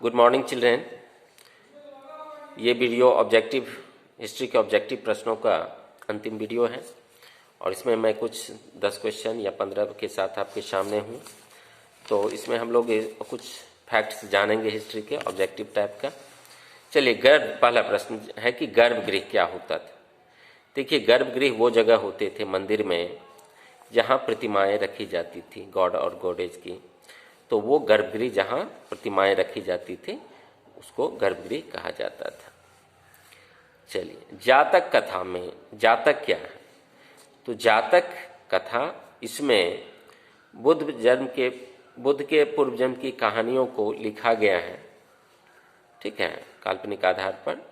Good morning children. ये video objective history के objective प्रश्नों का अंतिम वीडियो है और इसमें मैं कुछ 10 क्वेश्चन या 15 के साथ आपके सामने हूँ। तो इसमें हम लोग कुछ फैक्ट्स जानेंगे हिस्ट्री के ऑब्जेक्टिव टाइप का। चलिए, पहला प्रश्न है कि गर्भगृह क्या होता था। देखिए, गर्भगृह वो जगह होते थे मंदिर में जहाँ प्रतिमाएं रखी जाती थी गॉड और गॉडेज की। तो वो गर्भगृह जहाँ प्रतिमाएं रखी जाती थी उसको गर्भगृह कहा जाता था। चलिए, जातक कथा में जातक क्या है? तो जातक कथा इसमें बुद्ध के पूर्व जन्म की कहानियों को लिखा गया है, ठीक है, काल्पनिक आधार पर।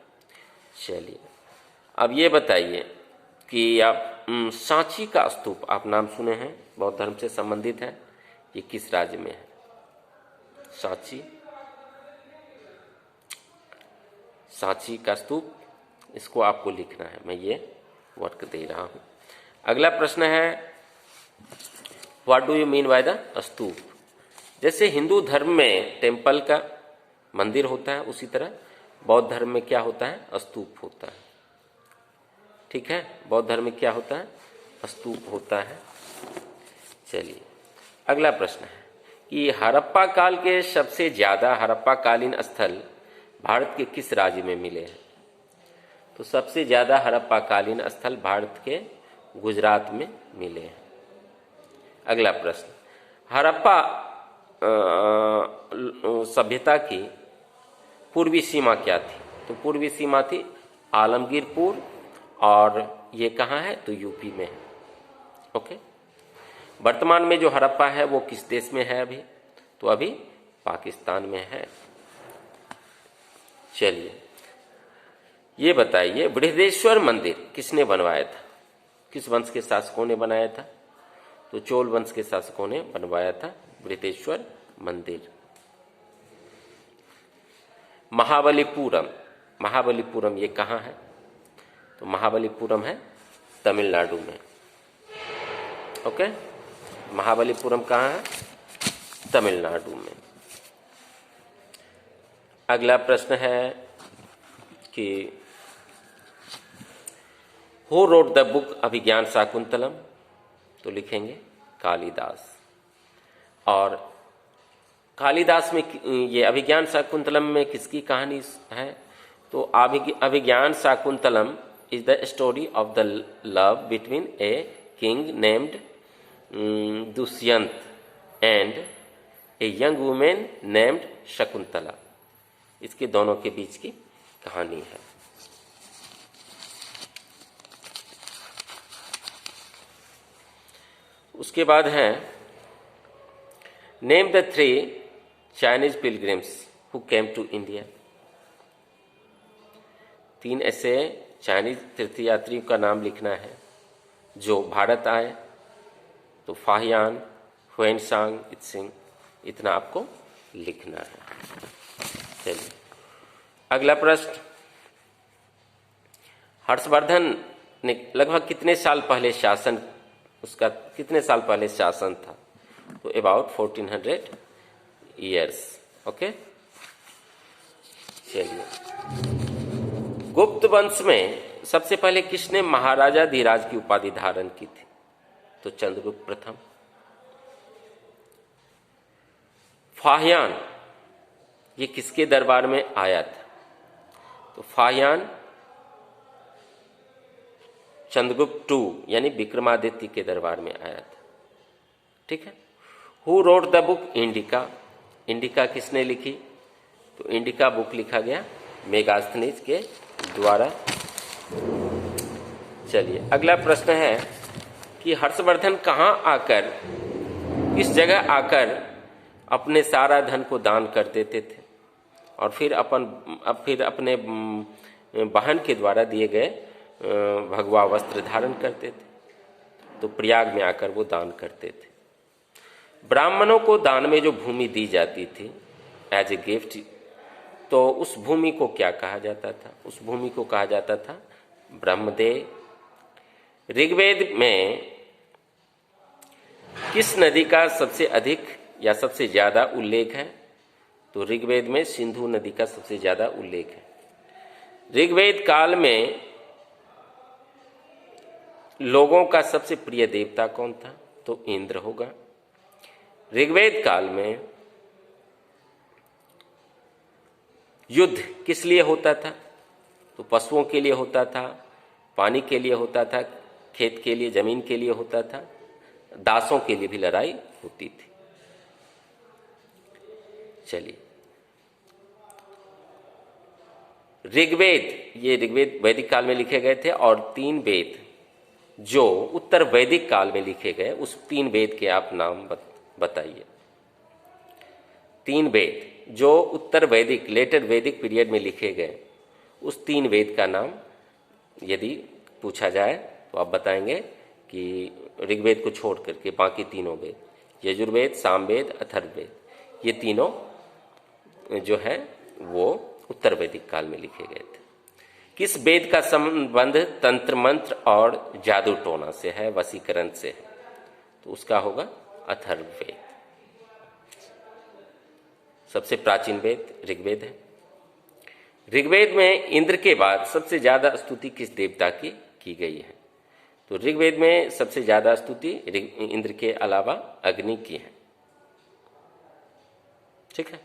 चलिए, अब ये बताइए कि आप सांची का स्तूप, आप नाम सुने हैं, बौद्ध धर्म से संबंधित है, ये किस राज्य में है? सांची का स्तूप, इसको आपको लिखना है, मैं ये वर्क दे रहा हूं। अगला प्रश्न है, what do you mean by the stupa? जैसे हिंदू धर्म में टेम्पल का मंदिर होता है, उसी तरह बौद्ध धर्म में क्या होता है? स्तूप होता है, ठीक है। बौद्ध धर्म में क्या होता है? स्तूप होता है। चलिए, अगला प्रश्न है कि हड़प्पा काल के सबसे ज्यादा हड़प्पा कालीन स्थल भारत के किस राज्य में मिले हैं? तो सबसे ज्यादा हड़प्पा कालीन स्थल भारत के गुजरात में मिले हैं। अगला प्रश्न, हड़प्पा सभ्यता की पूर्वी सीमा क्या थी? तो पूर्वी सीमा थी आलमगीरपुर, और ये कहाँ है? तो यूपी में है। ओके। वर्तमान में जो हड़प्पा है वो किस देश में है अभी? तो अभी पाकिस्तान में है। चलिए, ये बताइए, बृहदेश्वर मंदिर किसने बनवाया था? किस वंश के शासकों ने बनाया था? तो चोल वंश के शासकों ने बनवाया था बृहदेश्वर मंदिर। महाबलीपुरम ये कहाँ है? तो महाबलीपुरम है तमिलनाडु में। ओके, महाबलीपुरम कहाँ है? तमिलनाडु में। अगला प्रश्न है कि हु रोट द बुक अभिज्ञान शाकुंतलम? तो लिखेंगे कालिदास। और कालिदास में ये अभिज्ञान शाकुंतलम में किसकी कहानी है? तो अभिज्ञान Shakuntalam is the story of the love between a king named Dushyant and a young woman named Shakuntala. इसके दोनों के बीच की कहानी है। उसके बाद है, name the 3 Chinese pilgrims who came to India. 3 ऐसे चाइनीज तीर्थयात्रियों का नाम लिखना है जो भारत आए। तो फाहियान, हुएनसांग, इत्सिंग, इतना आपको लिखना है। चलिए, अगला प्रश्न, हर्षवर्धन ने लगभग कितने साल पहले कितने साल पहले शासन था? तो अबाउट 1400 ईयर्स। ओके। चलिए, गुप्त वंश में सबसे पहले किसने महाराजा धीराज की उपाधि धारण की थी? तो चंद्रगुप्त प्रथम। फाहियान ये किसके दरबार में आया था? तो फाहियान चंद्रगुप्त II यानी विक्रमादित्य के दरबार में आया था, ठीक है। Who wrote the book indica? Indica किसने लिखी? तो इंडिका बुक लिखा गया मेगास्थनीज के द्वारा। चलिए, अगला प्रश्न है कि हर्षवर्धन किस जगह आकर अपने सारा धन को दान कर देते थे और फिर अपने बहन के द्वारा दिए गए भगवा वस्त्र धारण करते थे। तो प्रयाग में आकर वो दान करते थे। ब्राह्मणों को दान में जो भूमि दी जाती थी एज ए गिफ्ट, तो उस भूमि को क्या कहा जाता था? उस भूमि को कहा जाता था ब्रह्मदेव। ऋग्वेद में किस नदी का सबसे अधिक या सबसे ज्यादा उल्लेख है? तो ऋग्वेद में सिंधु नदी का सबसे ज्यादा उल्लेख है। ऋग्वेद काल में लोगों का सबसे प्रिय देवता कौन था? तो इंद्र होगा। ऋग्वेद काल में युद्ध किस लिए होता था? तो पशुओं के लिए होता था, पानी के लिए होता था, खेत के लिए, जमीन के लिए होता था, दासों के लिए भी लड़ाई होती थी। चलिए, ऋग्वेद, ये ऋग्वेद वैदिक काल में लिखे गए थे, और 3 वेद जो उत्तर वैदिक काल में लिखे गए, उस 3 वेद के आप नाम बताइए। 3 वेद जो उत्तर वैदिक, लेटर वैदिक पीरियड में लिखे गए, उस 3 वेद का नाम यदि पूछा जाए तो आप बताएंगे कि ऋग्वेद को छोड़ करके बाकी तीनों वेद, यजुर्वेद, सामवेद, अथर्ववेद, ये तीनों जो है वो उत्तर वैदिक काल में लिखे गए थे। किस वेद का संबंध तंत्र मंत्र और जादू टोना से है, वशीकरण से है? तो उसका होगा अथर्ववेद। सबसे प्राचीन वेद ऋग्वेद है। ऋग्वेद में इंद्र के बाद सबसे ज्यादा स्तुति किस देवता की गई है? तो ऋग्वेद में सबसे ज्यादा स्तुति इंद्र के अलावा अग्नि की है। ठीक है,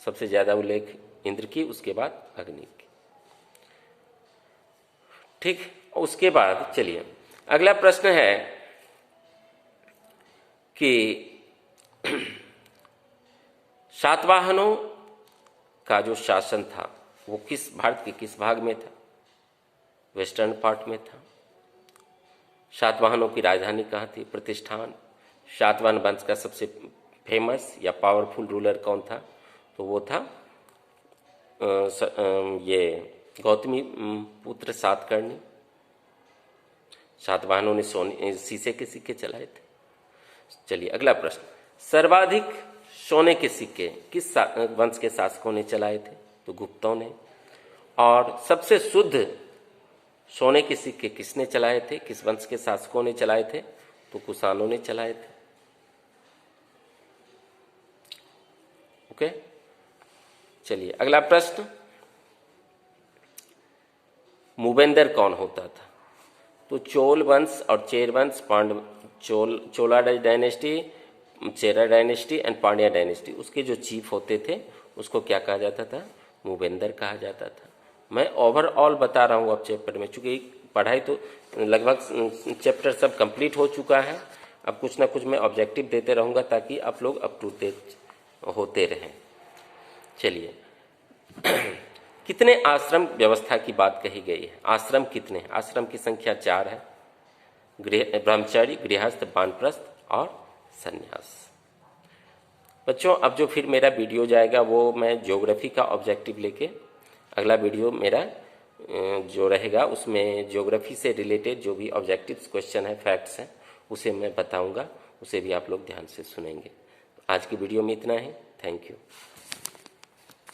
सबसे ज्यादा उल्लेख इंद्र की, उसके बाद अग्नि की। ठीक, उसके बाद चलिए अगला प्रश्न है कि सातवाहनों का जो शासन था वो किस, भारत के किस भाग में था? वेस्टर्न पार्ट में था। सातवाहनों की राजधानी कहाँ थी? प्रतिष्ठान। सातवाहन वंश का सबसे फेमस या पावरफुल रूलर कौन था? तो वो था ये गौतमी पुत्र सातकर्णी। सातवाहनों ने सोने, शीशे के सिक्के चलाए थे। चलिए अगला प्रश्न, सर्वाधिक सोने के सिक्के किस वंश के शासकों ने चलाए थे? तो गुप्तों ने। और सबसे शुद्ध सोने के सिक्के किसने चलाए थे, किस वंश के शासकों ने चलाए थे? तो कुषाणों ने चलाए थे। ओके, चलिए अगला प्रश्न, मूवेंदर कौन होता था? तो चोल वंश और चेर वंश, Chola dynasty, Chera dynasty and Pandya dynasty, उसके जो चीफ होते थे उसको क्या कहा जाता था? मूवेंदर कहा जाता था। मैं ओवरऑल बता रहा हूँ अब चैप्टर में, चूंकि पढ़ाई तो लगभग चैप्टर सब कंप्लीट हो चुका है। अब कुछ ना कुछ मैं ऑब्जेक्टिव देते रहूँगा ताकि आप लोग अप टू डेट होते रहें। चलिए कितने आश्रम व्यवस्था की बात कही गई है? आश्रम कितने? आश्रम की संख्या 4 है, ब्रह्मचर्य, गृहस्थ, वानप्रस्थ और संन्यास। बच्चों अब जो फिर मेरा वीडियो जाएगा वो मैं ज्योग्राफी का ऑब्जेक्टिव लेके, अगला वीडियो मेरा जो रहेगा उसमें ज्योग्राफी से रिलेटेड जो भी ऑब्जेक्टिव्स क्वेश्चन है, फैक्ट्स हैं, उसे मैं बताऊंगा, उसे भी आप लोग ध्यान से सुनेंगे। आज की वीडियो में इतना ही। Thank you.